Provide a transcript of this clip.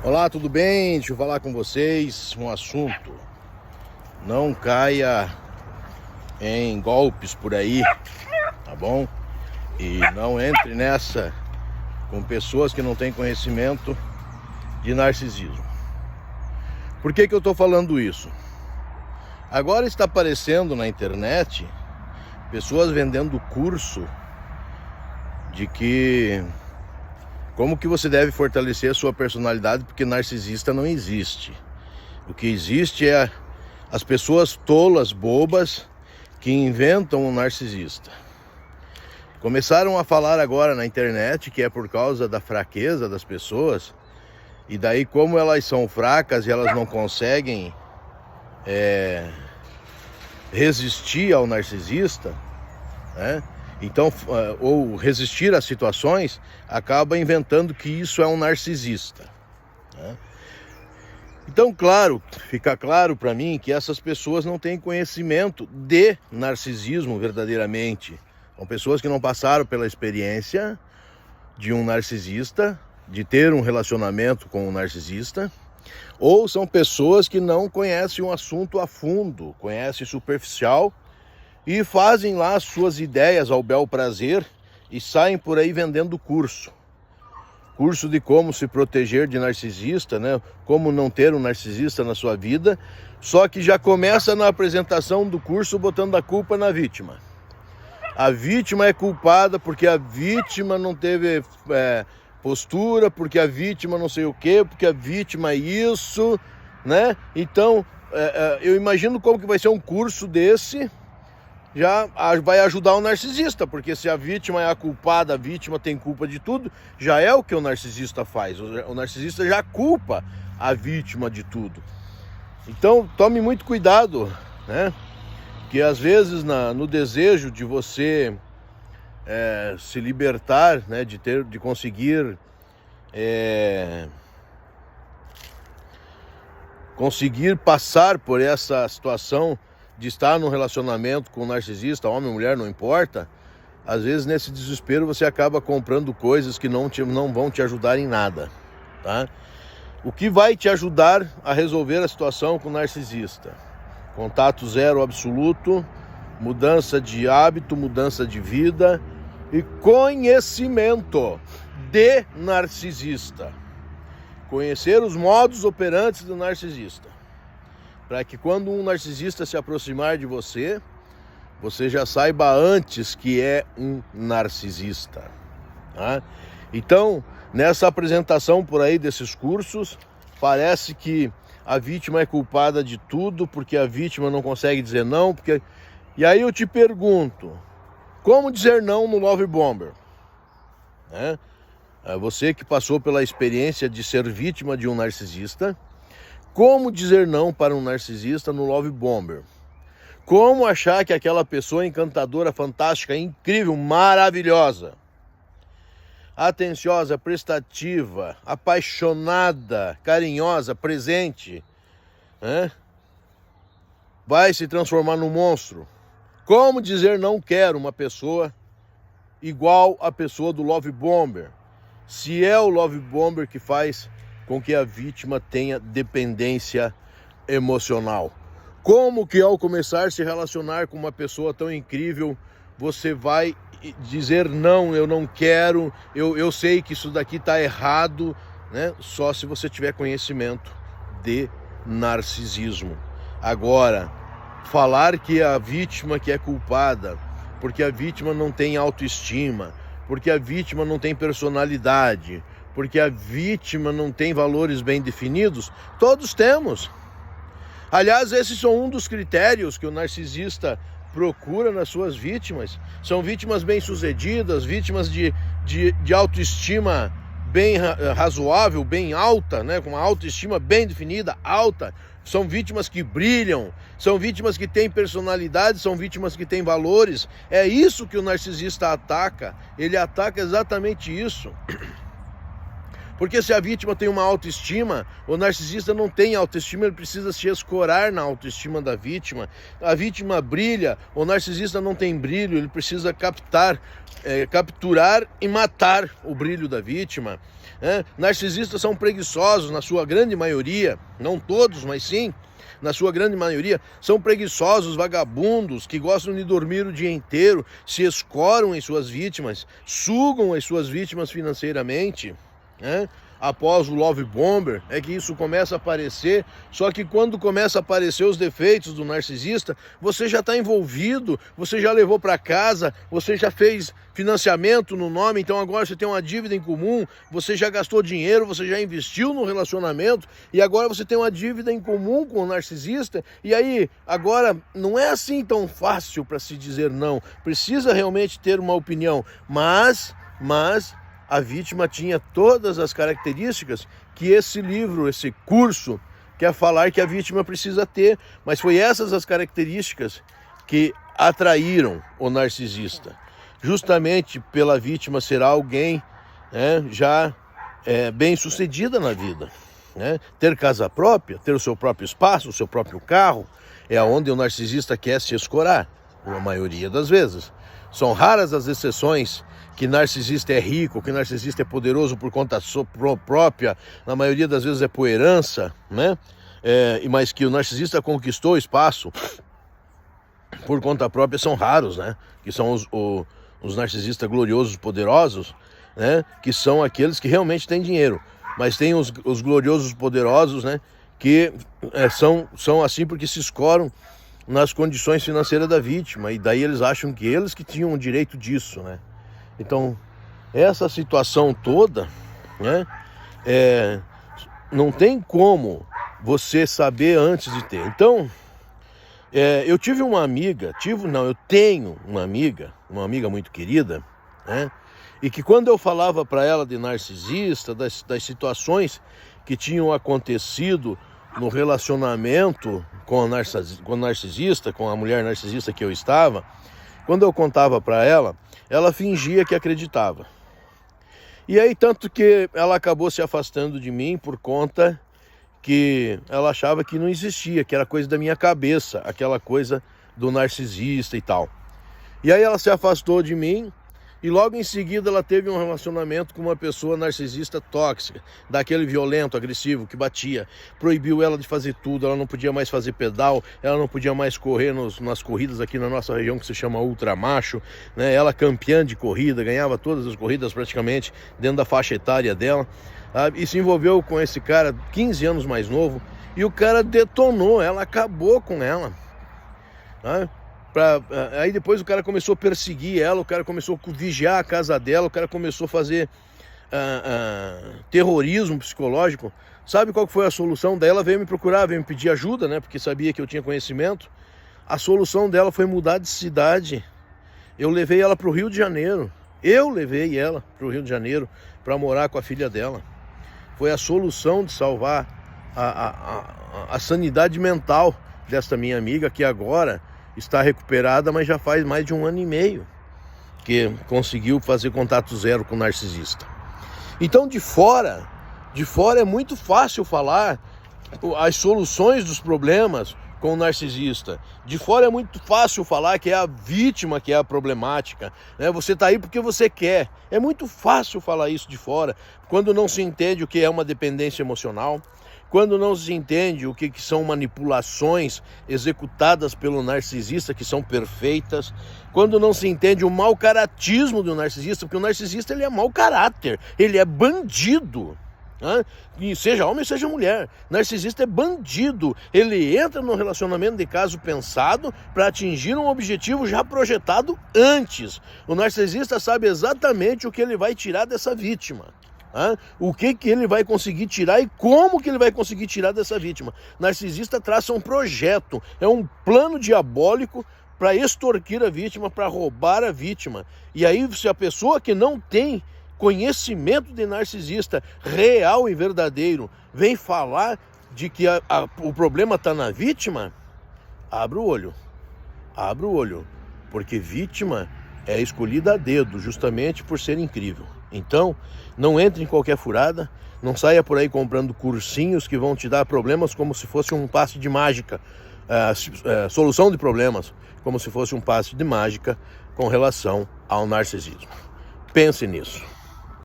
Olá, tudo bem? Deixa eu falar com vocês um assunto. Não caia em golpes por aí, tá bom? E não entre nessa com pessoas que não têm conhecimento de narcisismo. Por que eu tô falando isso? Agora está aparecendo na internet pessoas vendendo curso de como que você deve fortalecer a sua personalidade, porque narcisista não existe. O que existe é as pessoas tolas, bobas, que inventam um narcisista. Começaram a falar agora na internet que é por causa da fraqueza das pessoas, e daí como elas são fracas e elas não conseguem resistir ao narcisista, né? Então, ou resistir às situações, acaba inventando que isso é um narcisista, né? Então, claro, fica claro para mim que essas pessoas não têm conhecimento de narcisismo verdadeiramente. São pessoas que não passaram pela experiência de um narcisista, de ter um relacionamento com um narcisista, ou são pessoas que não conhecem o assunto a fundo, conhecem superficial, e fazem lá as suas ideias ao bel prazer e saem por aí vendendo curso. Curso de como se proteger de narcisista, né? Como não ter um narcisista na sua vida. Só que já começa na apresentação do curso botando a culpa na vítima. A vítima é culpada porque a vítima não teve postura, porque a vítima não sei o quê, porque a vítima é isso, né? Então, eu imagino como que vai ser um curso desse. Já vai ajudar o narcisista, porque se a vítima é a culpada, a vítima tem culpa de tudo, já é o que o narcisista faz. O narcisista já culpa a vítima de tudo. Então tome muito cuidado, né? Que às vezes no desejo de você se libertar, né? De conseguir passar por essa situação de estar num relacionamento com um narcisista, homem ou mulher, não importa. Às vezes nesse desespero você acaba comprando coisas que não vão te ajudar em nada, tá? O que vai te ajudar a resolver a situação com o narcisista? Contato zero absoluto, mudança de hábito, mudança de vida e conhecimento de narcisista. Conhecer os modus operantes do narcisista, para que quando um narcisista se aproximar de você, você já saiba antes que é um narcisista, tá? Então, nessa apresentação por aí desses cursos, parece que a vítima é culpada de tudo, porque a vítima não consegue dizer não, E aí eu te pergunto, como dizer não no Love Bomber? Né? Você que passou pela experiência de ser vítima de um narcisista, como dizer não para um narcisista no Love Bomber? Como achar que aquela pessoa é encantadora, fantástica, incrível, maravilhosa, atenciosa, prestativa, apaixonada, carinhosa, presente, né? Vai se transformar num monstro? Como dizer não quero uma pessoa igual a pessoa do Love Bomber? Se é o Love Bomber que faz com que a vítima tenha dependência emocional. Como que ao começar a se relacionar com uma pessoa tão incrível, você vai dizer não, eu não quero, eu sei que isso daqui está errado, né? Só se você tiver conhecimento de narcisismo. Agora, falar que a vítima que é culpada, porque a vítima não tem autoestima, porque a vítima não tem personalidade, porque a vítima não tem valores bem definidos, todos temos. Aliás, esses são um dos critérios que o narcisista procura nas suas vítimas. São vítimas bem-sucedidas, vítimas de autoestima bem razoável, bem alta, né? Com uma autoestima bem definida, alta. São vítimas que brilham, são vítimas que têm personalidade, são vítimas que têm valores. É isso que o narcisista ataca. Ele ataca exatamente isso. Porque se a vítima tem uma autoestima, o narcisista não tem autoestima, ele precisa se escorar na autoestima da vítima. A vítima brilha, o narcisista não tem brilho, ele precisa capturar e matar o brilho da vítima. Narcisistas são preguiçosos na sua grande maioria, não todos, mas sim, na sua grande maioria, são preguiçosos, vagabundos, que gostam de dormir o dia inteiro, se escoram em suas vítimas, sugam as suas vítimas financeiramente. Após o Love Bomber, é que isso começa a aparecer. Só que quando começa a aparecer os defeitos do narcisista, você já está envolvido, você já levou para casa, você já fez financiamento no nome, então agora você tem uma dívida em comum, você já gastou dinheiro, você já investiu no relacionamento e agora você tem uma dívida em comum com o narcisista. E aí, agora não é assim tão fácil para se dizer não, precisa realmente ter uma opinião, mas a vítima tinha todas as características que esse livro, esse curso, quer falar que a vítima precisa ter. Mas foi essas as características que atraíram o narcisista. Justamente pela vítima ser alguém já bem sucedida na vida. Ter casa própria, ter o seu próprio espaço, o seu próprio carro, é onde o narcisista quer se escorar, a maioria das vezes. São raras as exceções que narcisista é rico, que narcisista é poderoso por conta própria, na maioria das vezes é por herança, mas que o narcisista conquistou espaço por conta própria são raros, que são os narcisistas gloriosos, poderosos, que são aqueles que realmente têm dinheiro, mas tem os gloriosos poderosos, que são assim porque se escoram nas condições financeiras da vítima, e daí eles acham que eles que tinham o direito disso, Então, essa situação toda, não tem como você saber antes de ter. Então, eu tive uma amiga, eu tenho uma amiga muito querida, e que quando eu falava para ela de narcisista, das situações que tinham acontecido no relacionamento com o narcisista, com a mulher narcisista que eu estava, quando eu contava para ela, ela fingia que acreditava. E aí, tanto que ela acabou se afastando de mim por conta que ela achava que não existia, que era coisa da minha cabeça, aquela coisa do narcisista e tal. E aí ela se afastou de mim e logo em seguida ela teve um relacionamento com uma pessoa narcisista tóxica, daquele violento, agressivo, que batia, proibiu ela de fazer tudo, ela não podia mais fazer pedal, ela não podia mais correr nas corridas aqui na nossa região que se chama Ultramacho, Ela campeã de corrida, ganhava todas as corridas praticamente dentro da faixa etária dela, e se envolveu com esse cara 15 anos mais novo, e o cara detonou ela, acabou com ela, Aí depois o cara começou a perseguir ela, o cara começou a vigiar a casa dela, o cara começou a fazer terrorismo psicológico. Sabe qual foi a solução? Daí ela veio me procurar, veio me pedir ajuda, porque sabia que eu tinha conhecimento. A solução dela foi mudar de cidade. Eu levei ela para o Rio de Janeiro. Para morar com a filha dela. Foi a solução de salvar a sanidade mental desta minha amiga, que agora está recuperada, mas já faz mais de 1 ano e meio que conseguiu fazer contato zero com o narcisista. Então, de fora é muito fácil falar as soluções dos problemas com o narcisista. De fora é muito fácil falar que é a vítima que é a problemática, Você está aí porque você quer. É muito fácil falar isso de fora, quando não se entende o que é uma dependência emocional, quando não se entende o que são manipulações executadas pelo narcisista, que são perfeitas, quando não se entende o mau caratismo do narcisista, porque o narcisista ele é mau caráter, ele é bandido. E seja homem, seja mulher, narcisista é bandido, ele entra no relacionamento de caso pensado para atingir um objetivo já projetado antes. O narcisista sabe exatamente o que ele vai tirar dessa vítima, o que ele vai conseguir tirar e como que ele vai conseguir tirar dessa vítima. Narcisista traça um projeto, é um plano diabólico para extorquir a vítima, para roubar a vítima. E aí, se a pessoa que não tem conhecimento de narcisista real e verdadeiro vem falar de que o problema está na vítima, abre o olho, porque vítima é escolhida a dedo justamente por ser incrível. Então, não entre em qualquer furada, não saia por aí comprando cursinhos que vão te dar problemas como se fosse um passe de mágica, solução de problemas, como se fosse um passe de mágica com relação ao narcisismo. Pense nisso.